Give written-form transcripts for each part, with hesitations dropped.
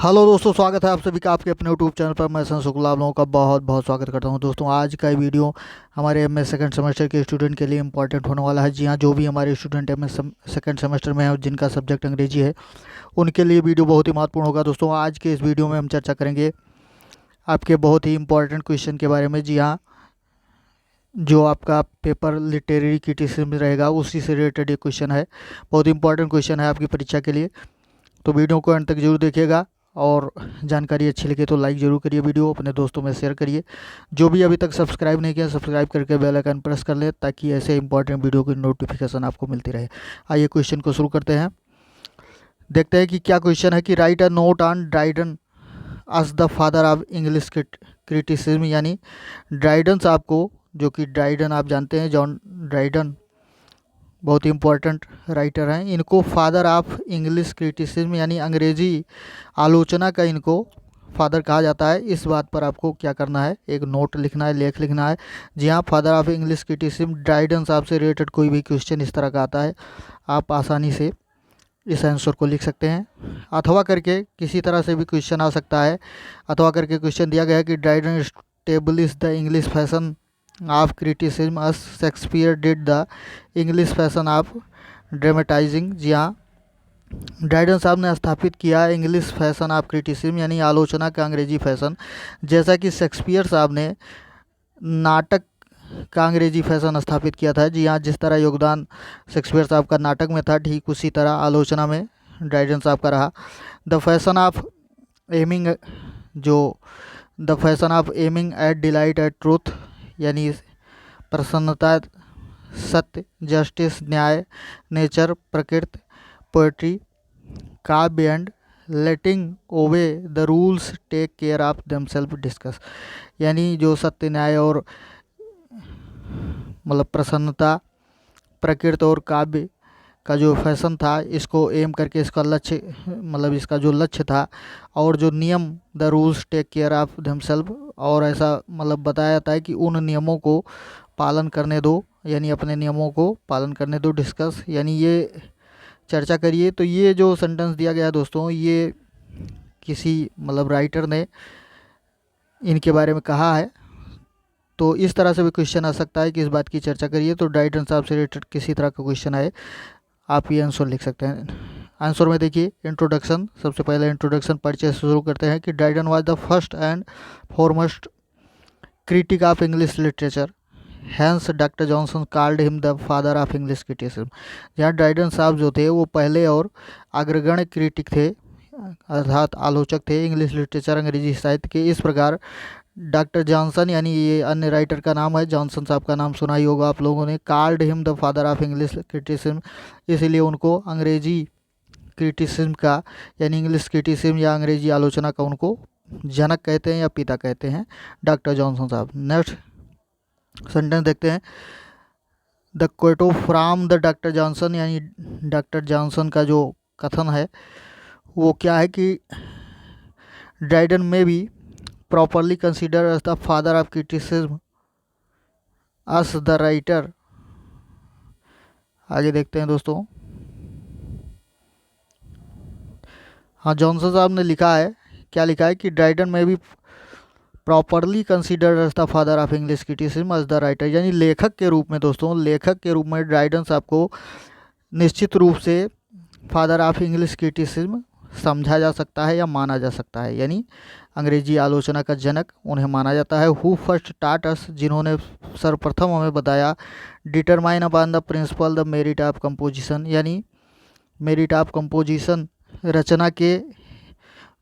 Hello दोस्तों, स्वागत है आप सभी का आपके अपने यूट्यूब चैनल पर। मैं संशुक्ला आप लोगों का बहुत बहुत स्वागत करता हूं। दोस्तों, आज का ये वीडियो हमारे एमएस सेकंड सेमेस्टर के स्टूडेंट के लिए इंपॉर्टेंट होने वाला है। जी हाँ, जो भी हमारे स्टूडेंट एमएस सेकंड सेमेस्टर में हैं और जिनका सब्जेक्ट अंग्रेजी है, उनके लिए वीडियो बहुत ही महत्वपूर्ण होगा। दोस्तों, आज के इस वीडियो में हम चर्चा करेंगे आपके बहुत ही इंपॉर्टेंट क्वेश्चन के बारे में। जी हाँ, जो आपका पेपर लिटरेरी क्रिटिसिज्म रहेगा उसी से रिलेटेड ये क्वेश्चन है। बहुत इंपॉर्टेंट क्वेश्चन है आपकी परीक्षा के लिए, तो वीडियो को अंत तक जरूर देखिएगा। और जानकारी अच्छी लगे तो लाइक ज़रूर करिए, वीडियो अपने दोस्तों में शेयर करिए। जो भी अभी तक सब्सक्राइब नहीं किया, सब्सक्राइब करके बेल आइकन प्रेस कर ले, ताकि ऐसे इंपॉर्टेंट वीडियो की नोटिफिकेशन आपको मिलती रहे। आइए क्वेश्चन को शुरू करते हैं। देखते हैं कि क्या क्वेश्चन है कि write a note on Dryden as the father of English criticism. यानी ड्राइडन साहब को, जो कि ड्राइडन आप जानते हैं, जॉन ड्राइडन बहुत ही इंपॉर्टेंट राइटर हैं, इनको फादर ऑफ इंग्लिश क्रिटिसिज्म यानी अंग्रेजी आलोचना का इनको फादर कहा जाता है। इस बात पर आपको क्या करना है, एक नोट लिखना है, लेख लिखना है। जी हाँ, father of English criticism Dryden साहब से रिलेटेड कोई भी क्वेश्चन इस तरह का आता है, आप आसानी से इस आंसर को लिख सकते हैं। अथवा करके किसी तरह से भी क्वेश्चन आ सकता है। अथवा करके क्वेश्चन दिया गया है कि Dryden establish the English fashion of criticism as Shakespeare did the English fashion of dramatising. जी हाँ, ड्राइडन साहब ने स्थापित किया इंग्लिश फैशन ऑफ क्रिटिसिज्म यानी आलोचना का अंग्रेजी फैशन, जैसा कि शेक्सपियर साहब ने नाटक का अंग्रेजी फैशन स्थापित किया था। जी हाँ, जिस तरह योगदान शेक्सपियर साहब का नाटक में था, ठीक उसी तरह आलोचना में ड्राइडन साहब का रहा। द फैशन ऑफ एमिंग जो the fashion of aiming at delight at truth यानी प्रसन्नता, सत्य, जस्टिस, न्याय, नेचर, प्रकृति, पोएट्री, काव्य and letting away the rules take care of themselves discuss. यानी जो सत्य, न्याय और मतलब प्रसन्नता, प्रकृति और काव्य का जो फैशन था, इसको एम करके इसका लक्ष्य, मतलब इसका जो लक्ष्य था, और जो नियम the rules take care of themselves, और ऐसा मतलब बताया जाता है कि उन नियमों को पालन करने दो, यानी अपने नियमों को पालन करने दो, डिस्कस यानी ये चर्चा करिए। तो ये जो सेंटेंस दिया गया है दोस्तों, ये किसी मतलब राइटर ने इनके बारे में कहा है। तो इस तरह से भी क्वेश्चन आ सकता है कि इस बात की चर्चा करिए। तो ड्राइडन साहब से रिलेटेड किसी तरह का क्वेश्चन आए, आप ये आंसर लिख सकते हैं। आंसर में देखिए, इंट्रोडक्शन, सबसे पहले इंट्रोडक्शन परिचय से शुरू करते हैं कि Dryden was the first and foremost critic of English literature, hence doctor Johnson called him the father of English criticism. जहाँ ड्राइडन साहब जो थे वो पहले और अग्रगण्य क्रिटिक थे, अर्थात आलोचक थे इंग्लिश लिटरेचर, अंग्रेजी साहित्य के। इस प्रकार डॉक्टर जॉनसन, यानी ये अन्य राइटर का नाम है, जॉनसन साहब का नाम सुना ही होगा आप लोगों ने, called him the father of English criticism, इसलिए उनको अंग्रेजी क्रिटिसिज्म का यानी इंग्लिश क्रिटिसिज्म या अंग्रेजी आलोचना का उनको जनक कहते हैं या पिता कहते हैं, डॉक्टर जॉनसन साहब। नेक्स्ट सेंटेंस देखते हैं, the Kyoto from the doctor Johnson, यानी डॉक्टर जॉनसन का जो कथन है वो क्या है कि ड्राइडन में भी properly considered as the father of criticism as the writer। आगे देखते हैं दोस्तों। हाँ, जॉनसन साहब ने लिखा है, क्या लिखा है कि ड्राइडन में भी properly considered as the father of English criticism as the writer, यानी लेखक के रूप में दोस्तों, लेखक के रूप में ड्राइडन साहब को निश्चित रूप से फादर ऑफ इंग्लिश क्रिटिसिज्म समझा जा सकता है या माना जा सकता है, यानी अंग्रेजी आलोचना का जनक उन्हें माना जाता है। हु फर्स्ट टाट अस, जिन्होंने सर्वप्रथम हमें बताया, determine upon the principle the merit of composition, यानी मेरिट ऑफ कंपोजिशन, रचना के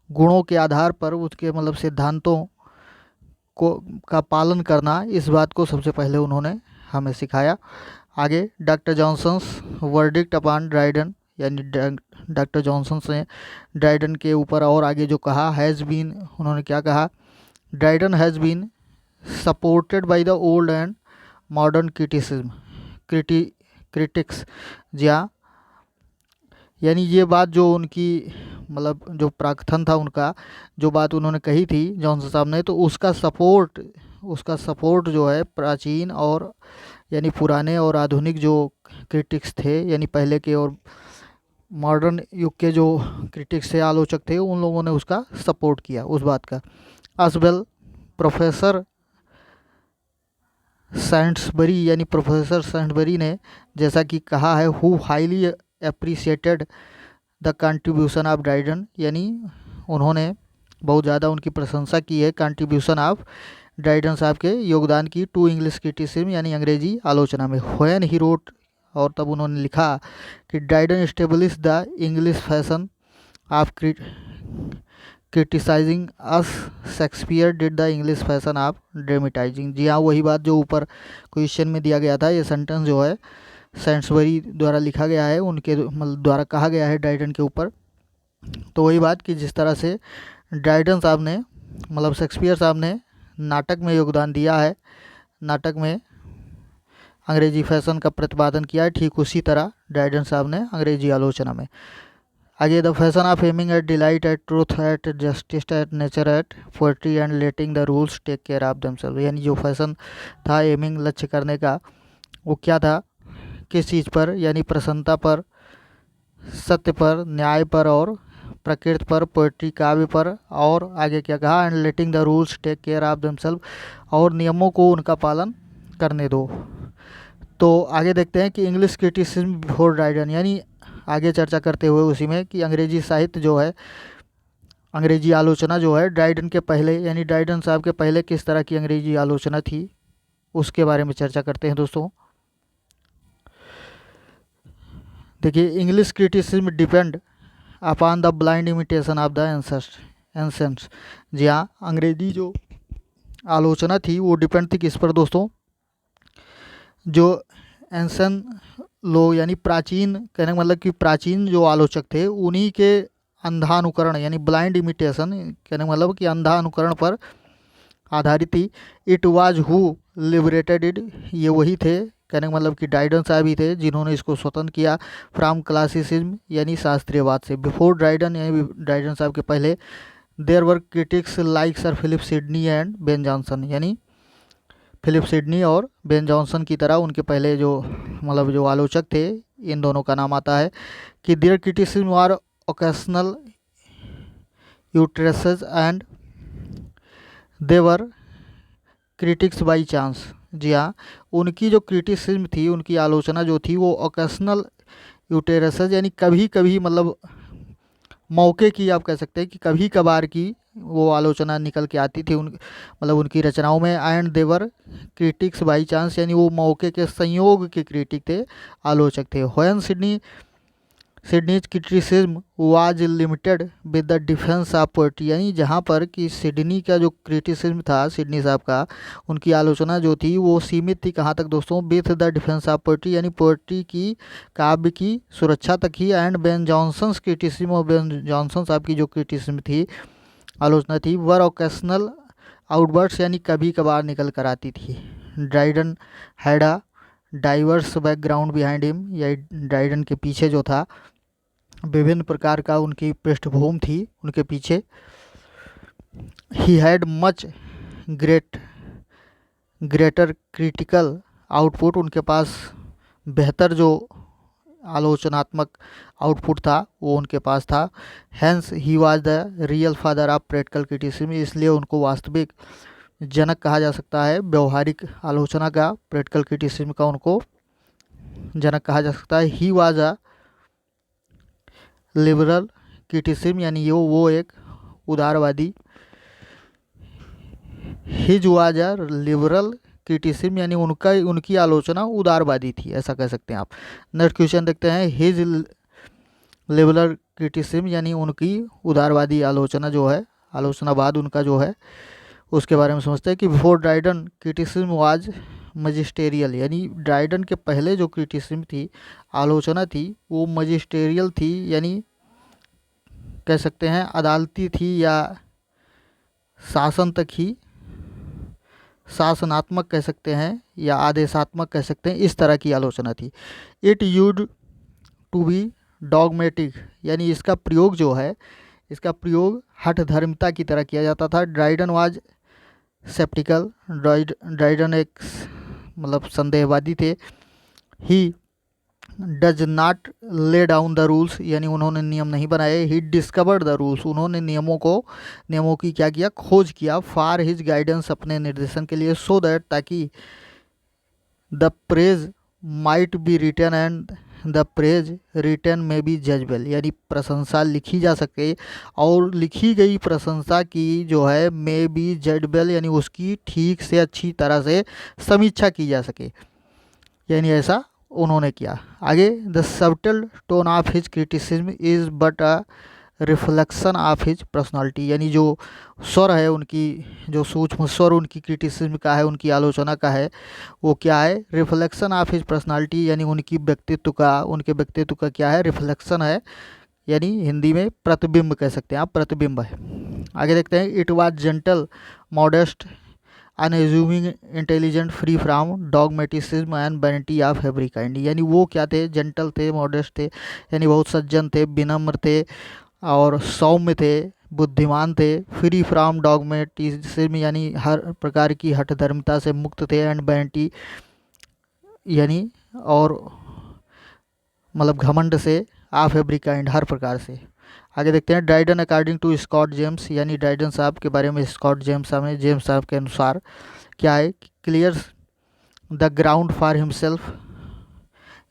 गुणों के आधार पर उसके मतलब सिद्धांतों को का पालन करना, इस बात को सबसे पहले उन्होंने हमें सिखाया। आगे doctor Johnson's verdict upon Dryden, यानी डॉक्टर जॉनसन ने ड्राइडन के ऊपर और आगे जो कहा, हैज़ बीन, उन्होंने क्या कहा, Dryden has been supported by the old and modern criticism critics. जी हाँ, यानी ये बात जो उनकी मतलब जो प्राकथन था उनका, जो बात उन्होंने कही थी जॉनसन साहब ने, तो उसका सपोर्ट जो है प्राचीन और यानी पुराने और आधुनिक जो क्रिटिक्स थे, यानी पहले के और मॉडर्न युग के जो क्रिटिक्स थे, आलोचक थे, उन लोगों ने उसका सपोर्ट किया उस बात का। एज वेल प्रोफेसर सैंड्सबरी यानी प्रोफेसर सैंडबरी ने जैसा कि कहा है, who highly appreciated the contribution of Dryden, यानी उन्होंने बहुत ज़्यादा उनकी प्रशंसा की है कंट्रीब्यूशन ऑफ ड्राइडन साहब के योगदान की टू इंग्लिश क्रिटिसिज्म यानी अंग्रेजी आलोचना में। व्हेन ही रोट, और तब उन्होंने लिखा कि Dryden establish the English fashion of criticising as, Shakespeare did the English fashion of dramatising. जी हाँ, वही बात जो ऊपर क्वेश्चन में दिया गया था, ये सेंटेंस जो है सैंड्सबरी द्वारा लिखा गया है, उनके मतलब द्वारा कहा गया है ड्राइडन के ऊपर। तो वही बात कि जिस तरह से ड्राइडन साहब ने मतलब शेक्सपियर साहब ने नाटक में योगदान दिया है, नाटक में अंग्रेजी फैशन का प्रतिपादन किया है, ठीक उसी तरह ड्राइडन साहब ने अंग्रेजी आलोचना में। आगे, the fashion of aiming at delight at truth at justice at nature at poetry and letting the rules take care of themselves, यानी जो फैशन था एमिंग लक्ष्य करने का, वो क्या था, किस चीज़ पर, यानी प्रसन्नता पर, सत्य पर, न्याय पर और प्रकृति पर, पोएट्री काव्य पर, और आगे क्या कहा, and letting the rules take care of themselves, और नियमों को उनका पालन करने दो। तो आगे देखते हैं कि इंग्लिश क्रिटिसिज्म बिफोर ड्राइडन, यानी आगे चर्चा करते हुए उसी में कि अंग्रेजी साहित्य जो है, अंग्रेजी आलोचना जो है ड्राइडन के पहले यानी ड्राइडन साहब के पहले किस तरह की अंग्रेजी आलोचना थी, उसके बारे में चर्चा करते हैं दोस्तों। देखिए, English criticism depend upon the blind imitation of the ancients. जी हाँ, अंग्रेजी जो आलोचना थी वो डिपेंड थी किस पर दोस्तों, जो एंसेंट लोग यानी प्राचीन, कहने का मतलब कि प्राचीन जो आलोचक थे उन्हीं के अंधा अनुकरण यानी ब्लाइंड इमिटेशन, कहने का मतलब कि अंधा अनुकरण पर आधारित थी। It was who liberated it, ये वही थे, कहने का मतलब कि ड्राइडन साहब ही थे जिन्होंने इसको स्वतंत्र किया फ्रॉम क्लासिसिज्म यानी शास्त्रीयवाद से। बिफोर ड्राइडन यानी ड्राइडन साहब के पहले there were critics like sir Philip Sidney and Ben Jonson, यानी फिलिप सिडनी और बेन जॉनसन की तरह उनके पहले जो मतलब जो आलोचक थे, इन दोनों का नाम आता है कि their criticism are occasional utterances and they were critics by chance. जी हाँ, उनकी जो क्रिटिसिज्म थी, उनकी आलोचना जो थी वो ओकेशनल यूटेरसेस यानी कभी कभी, मतलब मौके की, आप कह सकते हैं कि कभी कभार की वो आलोचना निकल के आती थी मतलब उनकी रचनाओं में। And their critics by chance, यानी वो मौके के संयोग के क्रिटिक थे, आलोचक थे। When Sidney's criticism was limited with the defence of poetry, यानी जहाँ पर कि सिडनी का जो क्रिटिसिज्म था, सिडनी साहब का, उनकी आलोचना जो थी वो सीमित थी कहाँ तक दोस्तों, with the defence of poetry यानी पोएट्री की, काव्य की सुरक्षा तक ही। एंड बेन जॉनसन क्रिटिसिज्म, और बेन जॉनसन साहब की जो क्रिटिसिज्म थी, आलोचना थी, वर ओकेशनल आउटबर्ड्स यानी कभी कभार निकल कर आती थी। Dryden had a diverse background behind him, या ड्राइडन के पीछे जो था विभिन्न प्रकार का उनकी पृष्ठभूमि थी उनके पीछे। He had much greater critical output, उनके पास बेहतर जो आलोचनात्मक आउटपुट था वो उनके पास था। Hence he was the real father of practical criticism, इसलिए उनको वास्तविक जनक कहा जा सकता है व्यवहारिक आलोचना का, प्रैक्टिकल क्रिटिसिज्म का उनको जनक कहा जा सकता है। He was a liberal criticism, यानी वो एक उदारवादी, his was a liberal criticism, यानी उनकी आलोचना उदारवादी थी, ऐसा कह सकते हैं आप। नेक्स्ट क्वेश्चन देखते हैं, हिज लिबरल क्रिटिसिज्म यानी उनकी उदारवादी आलोचना जो है, आलोचनावाद उनका जो है, उसके बारे में समझते हैं कि बिफोर ड्राइडन क्रिटिसिज्म वाज मजिस्टेरियल, यानी ड्राइडन के पहले जो क्रिटिसिज्म थी, आलोचना थी, वो मजिस्टेरियल थी, यानी कह सकते हैं अदालती थी या शासन तक ही, शासनात्मक कह सकते हैं या आदेशात्मक कह सकते हैं, इस तरह की आलोचना थी। It used to be dogmatic, यानी इसका प्रयोग जो है, इसका प्रयोग हठ धर्मिता की तरह किया जाता था। ड्राइडन वाज सेप्टिकल, ड्राइडन एक मतलब संदेहवादी थे। He does not lay down the rules, यानी उन्होंने नियम नहीं बनाए। ही डिस्कवर्ड द रूल्स, उन्होंने नियमों की क्या किया, खोज किया। फॉर हिज गाइडेंस, अपने निर्देशन के लिए। सो दैट, ताकि the praise might be written and the praise written may be judgeable, यानी प्रशंसा लिखी जा सके और लिखी गई प्रशंसा की जो है मे बी जजबल, यानी उसकी ठीक से अच्छी तरह से समीक्षा की जा सके, यानी ऐसा उन्होंने किया। आगे, the subtle tone of his criticism is but a reflection of his personality, यानी जो स्वर है उनकी, जो सूक्ष्म स्वर उनकी क्रिटिसिज्म का है, उनकी आलोचना का है, वो क्या है, रिफ्लेक्शन ऑफ हिज पर्सनालिटी, यानी उनके व्यक्तित्व का क्या है, रिफ्लेक्शन है, यानी हिंदी में प्रतिबिंब कह सकते हैं आप, प्रतिबिंब है। आगे देखते हैं, it was gentle, modest, unassuming, intelligent, free from dogmatism and vanity of every kind, यानी वो क्या थे, जेंटल थे, मॉडेस्ट थे, यानी बहुत सज्जन थे, विनम्र थे और सौम्य थे, बुद्धिमान थे। फ्री फ्रॉम डॉगमेटिज्म, यानी हर प्रकार की हठधर्मिता से मुक्त थे। एंड वैनिटी, यानी और मतलब घमंड से, ऑफ एवरी काइंड, हर प्रकार से। आगे देखते हैं, Dryden according to Scott James, यानी ड्राइडन साहब के बारे में स्कॉट जेम्स साहब के अनुसार क्या है, clears the ground for himself,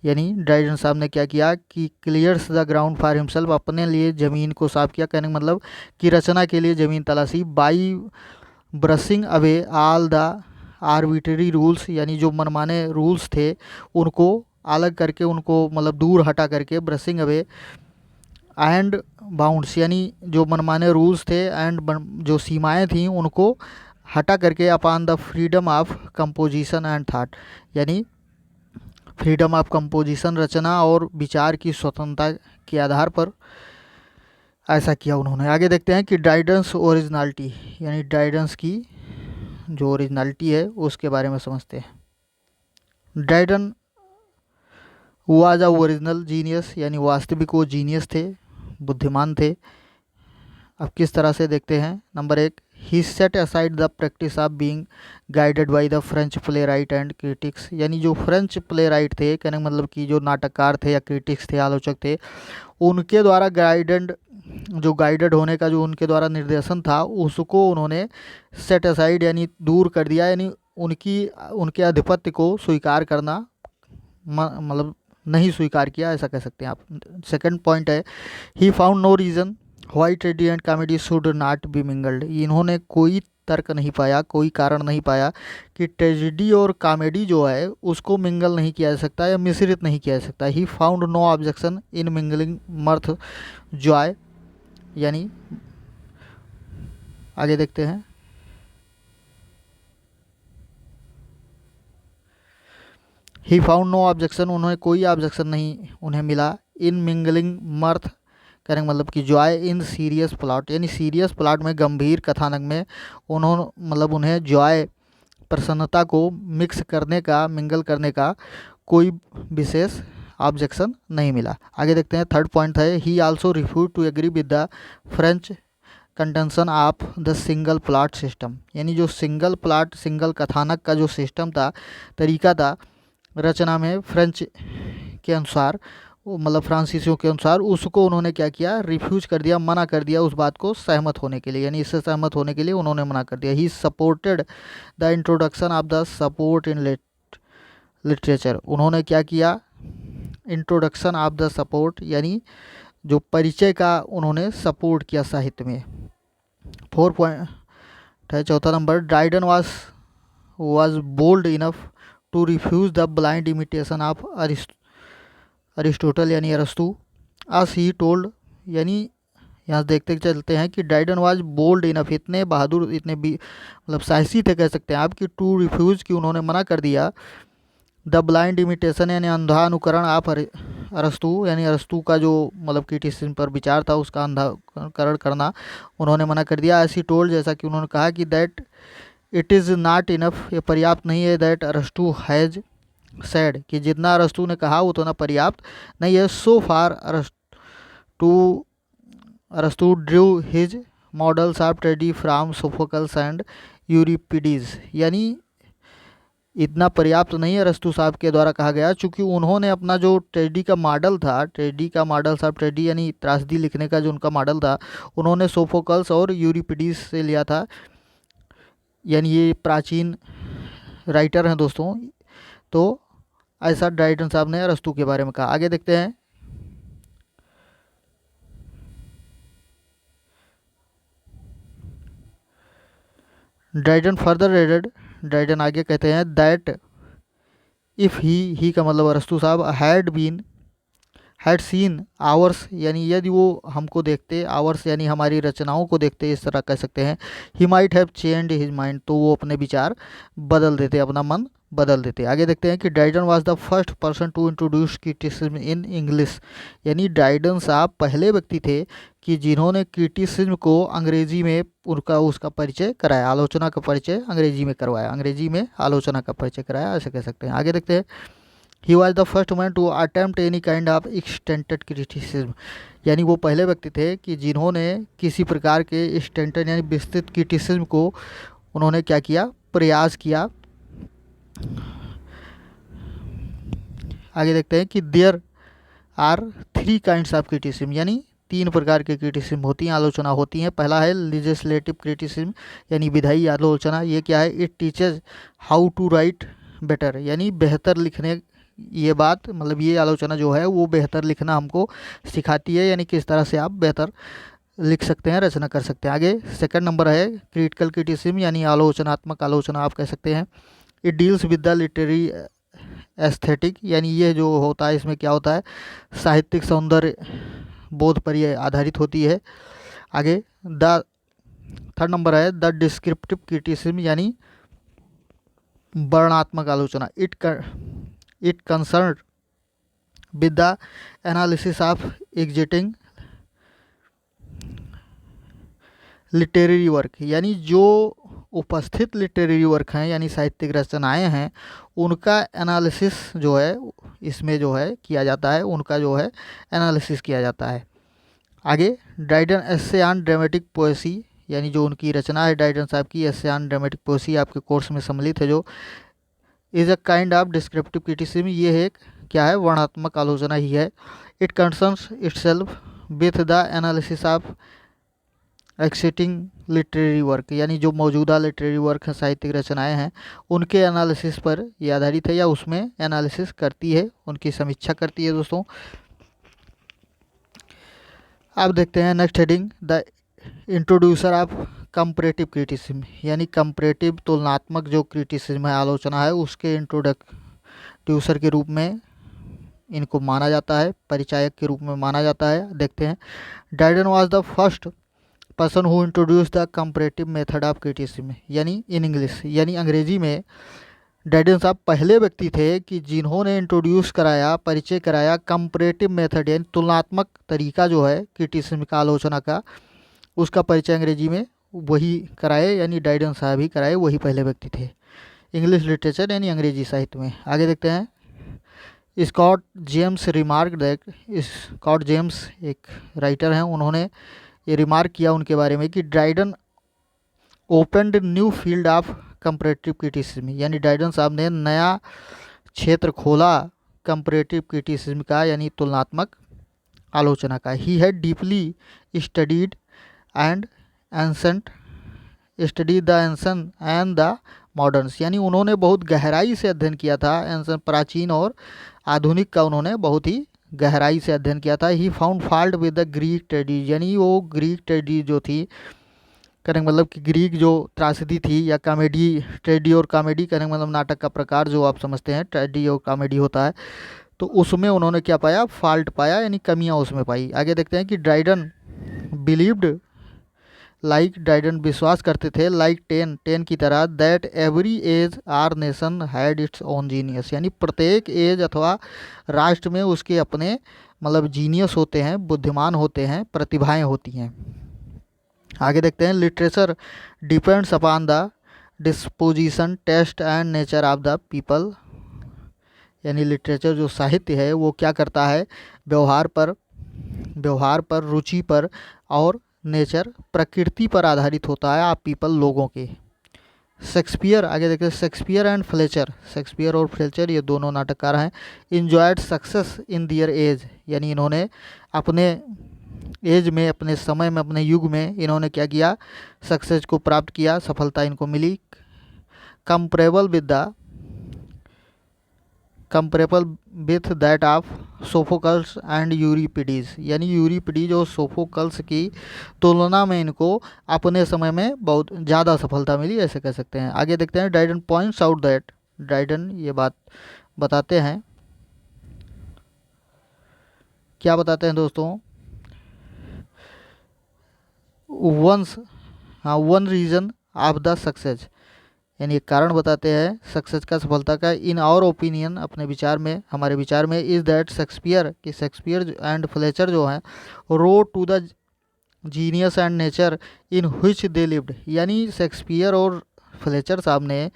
यानी ड्राइडन साहब ने क्या किया कि clears the ground for himself, अपने लिए ज़मीन को साफ किया। कहने का मतलब कि रचना के लिए ज़मीन तलाशी। By brushing away all the arbitrary rules, यानी जो मनमाने रूल्स थे उनको अलग करके, उनको मतलब दूर हटा करके, ब्रशिंग अवे एंड बाउंड्स, यानी जो मनमाने रूल्स थे एंड जो सीमाएं थीं उनको हटा करके, upon the freedom of composition and thought, यानी फ्रीडम ऑफ कंपोजिशन, रचना और विचार की स्वतंत्रता के आधार पर ऐसा किया उन्होंने। आगे देखते हैं कि ड्राइडेंस ओरिजिनलिटी, यानी ड्राइडेंस की जो ओरिजिनलिटी है उसके बारे में समझते हैं। Dryden was a original genius, यानी वास्तविक वो जीनियस थे, बुद्धिमान थे। अब किस तरह से देखते हैं। Number 1, he set aside the practice of being guided by the French play right and critics, यानी जो फ्रेंच प्ले राइट थे, कहने का मतलब कि जो नाटककार थे या क्रिटिक्स थे, आलोचक थे, उनके द्वारा गाइडेड होने का जो उनके द्वारा निर्देशन था उसको उन्होंने सेट असाइड, यानी दूर कर दिया, यानी उनके आधिपत्य को स्वीकार करना मतलब नहीं स्वीकार किया, ऐसा कह सकते हैं आप। सेकंड पॉइंट है, he found no reason why tragedy and comedy should not be mingled, इन्होंने कोई तर्क नहीं पाया, कोई कारण नहीं पाया कि ट्रेजेडी और कॉमेडी जो है उसको मिंगल नहीं किया जा सकता या मिश्रित नहीं किया जा सकता। He found no objection in mingling mirth joy, यानी आगे देखते हैं, ही फाउंड नो ऑब्जेक्शन, उन्हें कोई ऑब्जेक्शन नहीं उन्हें मिला। इन मिंगलिंग मर्थ, कहने का मतलब कि जॉय इन सीरियस प्लॉट, यानी सीरियस प्लॉट में, गंभीर कथानक में उन्हें जॉय, प्रसन्नता को मिंगल करने का कोई विशेष ऑब्जेक्शन नहीं मिला। आगे देखते हैं, थर्ड पॉइंट है, he also refuse to agree with the French contention of the single plot system, यानी जो सिंगल कथानक का जो सिस्टम था, तरीका था रचना में, फ्रेंच के अनुसार, मतलब फ्रांसीसियों के अनुसार, उसको उन्होंने क्या किया, रिफ्यूज कर दिया, मना कर दिया उस बात को सहमत होने के लिए, यानी इससे सहमत होने के लिए उन्होंने मना कर दिया। He supported the introduction of the support in literature, उन्होंने क्या किया, इंट्रोडक्शन ऑफ द सपोर्ट, यानी जो परिचय का उन्होंने सपोर्ट किया साहित्य में। 4 पॉइंट है, चौथा number, Dryden was bold enough to refuse the blind imitation of Aristotle, यानी अरस्तु, अस ही टोल्ड, यानी यहाँ देखते चलते हैं कि ड्राइडन वाज बोल्ड इनफ, इतने बहादुर, इतने भी मतलब साहसी थे कह सकते हैं आप, कि टू रिफ्यूज, कि उन्होंने मना कर दिया, द ब्लाइंड इमिटेशन, यानी अंधा अनुकरण ऑफ अरस्तु, यानी अरस्तु का जो मतलब क्रिटिसिज्म पर विचार था उसका अंधा अनुकरण करना उन्होंने मना कर दिया। ऐसी टोल्ड, जैसा कि उन्होंने कहा कि that it is not enough, ये पर्याप्त नहीं है, दैट अरस्तु हैज़ सैड, कि जितना अरस्तु ने कहा उतना पर्याप्त नहीं है। सो फार अरस्तु drew his models of tragedy from Sophocles and Euripides, यानी इतना पर्याप्त नहीं है अरस्तु साहब के द्वारा कहा गया, चूँकि उन्होंने अपना जो ट्रेडी का मॉडल था, ट्रेडी का मॉडल साहब, ट्रेडी यानी त्रासदी लिखने का जो उनका मॉडल था, उन्होंने सोफोकल्स और यूरिपिडीज से लिया था। यानी ये प्राचीन राइटर हैं दोस्तों। तो ऐसा ड्राइडन साहब ने अरस्तु के बारे में कहा। आगे देखते हैं। ड्राइडन फर्दर एडेड, ड्राइडन आगे कहते हैं दैट इफ़ ही का मतलब अरस्तु साहब हैड सीन आवर्स, यानी यदि वो हमको देखते, आवर्स यानी हमारी रचनाओं को देखते, इस तरह कह सकते हैं, he might have changed his mind, तो वो अपने विचार बदल देते, अपना मन बदल देते। आगे देखते हैं कि Dryden was the first person to introduce criticism in English, यानी ड्राइडन साहब पहले व्यक्ति थे कि जिन्होंने क्रिटिसिज्म को अंग्रेजी में उसका परिचय कराया, आलोचना का परिचय अंग्रेजी में करवाया, अंग्रेजी में आलोचना का परिचय कराया, ऐसे कह सकते हैं। आगे देखते हैं। He was the first man to attempt any kind of extended criticism, यानी वो पहले व्यक्ति थे कि जिन्होंने किसी प्रकार के एक्सटेंटेड यानी विस्तृत क्रिटिसिज्म को उन्होंने क्या किया, प्रयास किया। आगे देखते हैं कि there are 3 kinds of criticism, यानी 3 प्रकार के क्रिटिसिज्म होती हैं, आलोचना होती हैं। पहला है लेजिस्लेटिव क्रिटिसिज्म, यानी विधायी आलोचना। ये क्या है, it teaches how to write better, यानी बेहतर लिखने, ये बात मतलब ये आलोचना जो है वो बेहतर लिखना हमको सिखाती है, यानी किस तरह से आप बेहतर लिख सकते हैं, रचना कर सकते हैं। आगे सेकंड नंबर है क्रिटिकल क्रिटिसिज्म, यानी आलोचनात्मक आलोचना आप कह सकते हैं। It deals with the literary aesthetic, यानी ये जो होता है इसमें क्या होता है, साहित्यिक सौंदर्य बोध पर यह आधारित होती है। आगे द थर्ड नंबर है द डिस्क्रिप्टिव क्रिटिसिज्म, यानी वर्णनात्मक आलोचना। It concern with the analysis of exiting literary work, यानी जो उपस्थित लिटरेरी वर्क हैं यानी साहित्यिक रचनाएं हैं, उनका एनालिसिस जो है इसमें जो है किया जाता है, उनका जो है एनालिसिस किया जाता है। आगे Dryden essay on dramatic Poaceae, यानी जो उनकी रचना है ड्राइडन साहब की एस्से ऑन ड्रामेटिक पोएसी, आपके कोर्स में सम्मिलित है, जो is a kind of descriptive criticism, ये है क्या है, वर्णनात्मक आलोचना ही है। It concerns itself with the analysis of exiting literary work, यानी जो मौजूदा लिटरेरी वर्क हैं, साहित्यिक रचनाएं हैं, उनके एनालिसिस पर ये आधारित है, या उसमें एनालिसिस करती है, उनकी समीक्षा करती है। दोस्तों अब देखते हैं next heading, the introducer of comparative criticism, यानी कंपैरेटिव तुलनात्मक जो क्रिटिसिज्म है, आलोचना है, उसके इंट्रोड्यूसर के रूप में इनको माना जाता है, परिचायक के रूप में माना जाता है। देखते हैं। Dryden was the first person who introduce the comparative method of criticism, यानी इन इंग्लिश, यानी अंग्रेजी में ड्राइडन साहब पहले व्यक्ति थे कि जिन्होंने इंट्रोड्यूस कराया, परिचय कराया कंपैरेटिव मेथड, यानी तुलनात्मक तरीका जो है क्रिटिसिज्म का, आलोचना का, उसका परिचय अंग्रेजी में वही कराए, यानी ड्राइडन साहब ही कराए, वही पहले व्यक्ति थे इंग्लिश लिटरेचर यानी अंग्रेजी साहित्य में। आगे देखते हैं। Scott James remark that, Scott James एक राइटर हैं, उन्होंने ये रिमार्क किया उनके बारे में कि Dryden opened new field of comparative criticism, यानी ड्राइडन साहब ने नया क्षेत्र खोला कंपैरेटिव क्रिटिसिज्म का, यानी तुलनात्मक आलोचना का। He had deeply studied and ancient study the एंसन and the मॉडर्न्स, यानी उन्होंने बहुत गहराई से अध्ययन किया था, एंसन प्राचीन और आधुनिक का उन्होंने बहुत ही गहराई से अध्ययन किया था। He found fault with the Greek treaty, यानी वो ग्रीक ट्रेडी जो थी, कहने का मतलब कि ग्रीक जो त्रासदी थी, या कॉमेडी, ट्रेडी और कॉमेडी कहने का मतलब नाटक का प्रकार जो आप समझते हैं, ट्रेडी और कॉमेडी होता है, तो उसमें उन्होंने क्या पाया, फॉल्ट पाया, यानी कमियां उसमें पाई। आगे देखते हैं कि ड्राइडन बिलीव्ड, लाइक ड्राइडन विश्वास करते थे, लाइक टेन की तरह, that every age or nation had its own genius, यानी प्रत्येक एज अथवा राष्ट्र में उसके अपने मतलब जीनियस होते हैं, बुद्धिमान होते हैं, प्रतिभाएं होती हैं। आगे देखते हैं। Literature depends upon the disposition, taste and nature of the people, यानी लिटरेचर जो साहित्य है वो क्या करता है, व्यवहार पर, रुचि पर, और नेचर प्रकृति पर आधारित होता है, आप पीपल लोगों के। शेक्सपियर, आगे देखते हैं, शेक्सपियर एंड फ्लेचर, शेक्सपियर और फ्लेचर ये दोनों नाटककार हैं। Enjoyed success in their age, यानी इन्होंने अपने एज में, अपने समय में, अपने युग में इन्होंने क्या किया, सक्सेस को प्राप्त किया, सफलता इनको मिली। Comparable with the, comparable with that of Sophocles and Euripides, यानी यूरिपिडीज और सोफोकल्स की तुलना में इनको अपने समय में बहुत ज़्यादा सफलता मिली, ऐसे कह सकते हैं। आगे देखते हैं, Dryden points out that, Dryden ये बात बताते हैं, क्या बताते हैं दोस्तों, one reason of the success, यानी एक कारण बताते हैं सक्सेस का, सफलता का। इन आवर ओपिनियन, अपने विचार में, हमारे विचार में, इज़ दैट शेक्सपियर, कि शेक्सपियर एंड फ्लेचर जो हैं owed to the genius and nature in which they lived, यानी शेक्सपियर और फ्लेचर साहब ने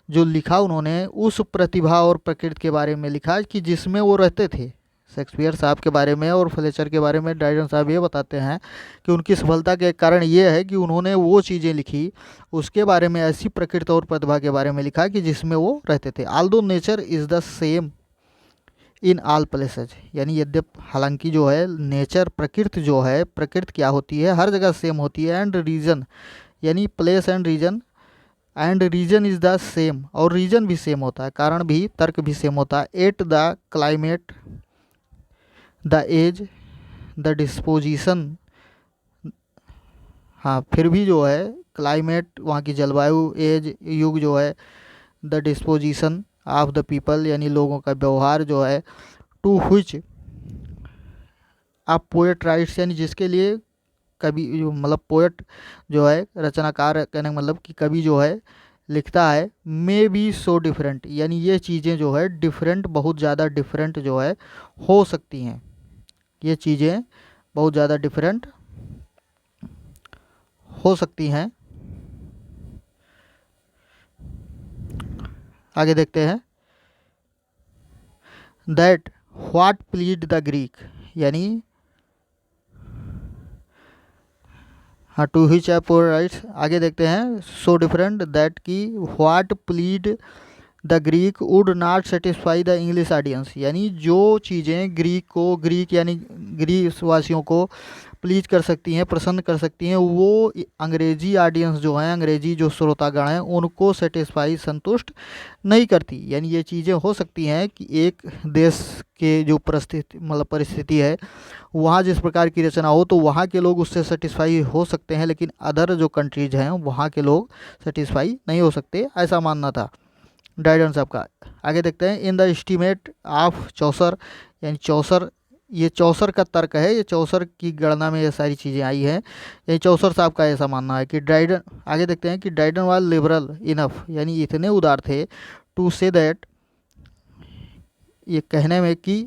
जो लिखा, उन्होंने उस प्रतिभा और प्रकृति के बारे में लिखा कि जिसमें वो रहते थे। शेक्सपियर साहब के बारे में और फ्लेचर के बारे में ड्राइडन साहब ये बताते हैं कि उनकी सफलता के कारण ये है कि उन्होंने वो चीज़ें लिखी, उसके बारे में, ऐसी प्रकृति और प्रतिभा के बारे में लिखा कि जिसमें वो रहते थे। Aldous nature is the same in all places, यानी यद्यप, हालांकि जो है नेचर, प्रकृति जो है, प्रकृति क्या होती है, हर जगह सेम होती है। एंड रीजन, यानी place and reason, and reason is the same, और रीजन भी सेम होता है, कारण भी, तर्क भी सेम होता है। At the climate, the age, the disposition, हाँ फिर भी जो है क्लाइमेट, वहाँ की जलवायु, एज, युग जो है, the disposition of the people, यानी लोगों का व्यवहार जो है, टू व्हिच आप पोएट राइट्स, यानी जिसके लिए कवि, मतलब पोएट जो है, रचनाकार कहने का मतलब कि कवि जो है लिखता है, मे बी सो डिफरेंट, यानी ये चीज़ें जो है डिफरेंट, बहुत ज़्यादा डिफरेंट जो है हो सकती हैं, ये चीज़ें बहुत ज़्यादा डिफरेंट हो सकती हैं। आगे देखते हैं, that what plead the Greek, यानी हाँ, टू हिच पोर राइट्स, आगे देखते हैं, सो डिफरेंट दैट की what plead the Greek would not satisfy the English audience, यानी जो चीज़ें ग्रीक को, ग्रीक यानी ग्रीस वासियों को प्लीज कर सकती हैं, प्रसन्न कर सकती हैं, वो अंग्रेजी ऑडियंस जो हैं, अंग्रेजी जो श्रोतागण हैं, उनको सेटिस्फाई, संतुष्ट नहीं करती। यानी ये चीज़ें हो सकती हैं कि एक देश के जो परिस्थिति, मतलब परिस्थिति है, वहाँ जिस प्रकार की रचना हो तो वहाँ के लोग उससे सेटिस्फाई हो सकते हैं, लेकिन अदर जो कंट्रीज हैं वहाँ के लोग सेटिस्फाई नहीं हो सकते, ऐसा मानना था ड्राइडन साहब का। आगे देखते हैं, इन द एस्टीमेट ऑफ चौसर, यानी चौसर, ये चौसर का तर्क है, ये चौसर की गणना में ये सारी चीज़ें आई हैं, ये चौसर साहब का ऐसा मानना है कि ड्राइडन, आगे देखते हैं कि ड्राइडन वाज लिबरल इनफ, यानी इतने उदार थे, टू से दैट, ये कहने में कि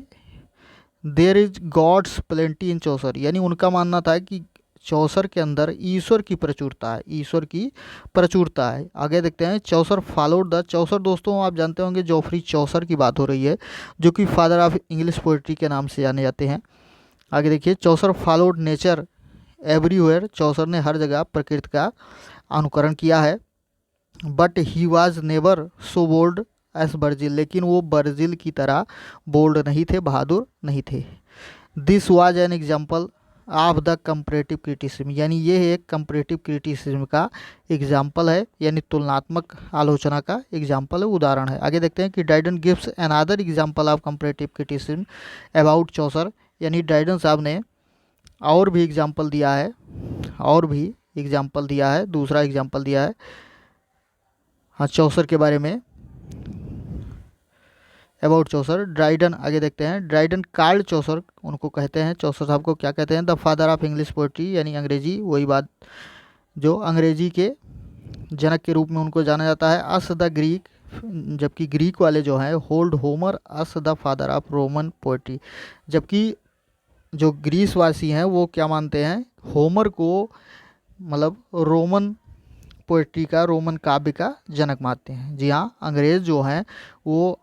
देयर इज गॉड्स प्लेंटी इन चौसर, यानी उनका मानना था कि चौसर के अंदर ईश्वर की प्रचुरता है, ईश्वर की प्रचुरता है। आगे देखते हैं, चौसर फॉलोड द, चौसर दोस्तों आप जानते होंगे जोफ्री चौसर की बात हो रही है, जो कि फादर ऑफ इंग्लिश पोइट्री के नाम से जाने जाते हैं। आगे देखिए, Chaucer followed nature everywhere, Chaucer ने हर जगह प्रकृति का अनुकरण किया है। But he was never so bold as Virgil, लेकिन वो बर्जिल की तरह बोल्ड नहीं थे, बहादुर नहीं थे। This was an example of the comparative criticism, यानी ये एक कंपरेटिव क्रिटिसिज्म का एग्जाम्पल है, यानी तुलनात्मक आलोचना का एग्जाम्पल है, उदाहरण है। आगे देखते हैं कि Dryden gives another example of comparative criticism about Chaucer, यानी ड्राइडन साहब ने और भी एग्जाम्पल दिया है, और भी एग्जाम्पल दिया है, दूसरा एग्जाम्पल दिया है हाँ चौसर के बारे में, अबाउट चौसर। ड्राइडन, आगे देखते हैं, ड्राइडन कार्ल चौसर, उनको कहते हैं, चौसर साहब को क्या कहते हैं, the father of English poetry, यानी अंग्रेजी, वही बात जो अंग्रेजी के जनक के रूप में उनको जाना जाता है। अस द ग्रीक, जबकि ग्रीक वाले जो हैं, hold Homer us the father of Roman poetry, जबकि जो ग्रीस वासी हैं वो क्या मानते हैं, होमर को मतलब रोमन पोइट्री का, रोमन काव्य का जनक मानते हैं। जी हाँ, अंग्रेज़ जो हैं वो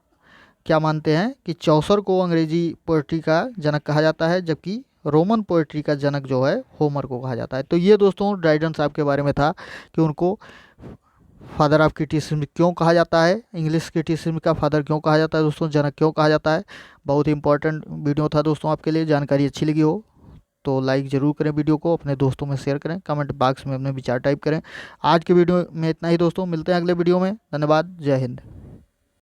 क्या मानते हैं कि चौसर को अंग्रेजी पोइट्री का जनक कहा जाता है, जबकि रोमन पोइट्री का जनक जो है होमर को कहा जाता है। तो ये दोस्तों ड्राइडन साहब के बारे में था कि उनको फादर ऑफ क्रिटिसिज्म क्यों कहा जाता है, इंग्लिश क्रिटिसिज्म का फादर क्यों कहा जाता है दोस्तों, जनक क्यों कहा जाता है। बहुत ही इंपॉर्टेंट वीडियो था दोस्तों आपके लिए। जानकारी अच्छी लगी हो तो लाइक ज़रूर करें, वीडियो को अपने दोस्तों में शेयर करें, कमेंट बॉक्स में अपने विचार टाइप करें। आज के वीडियो में इतना ही दोस्तों, मिलते हैं अगले वीडियो में। धन्यवाद, जय हिंद।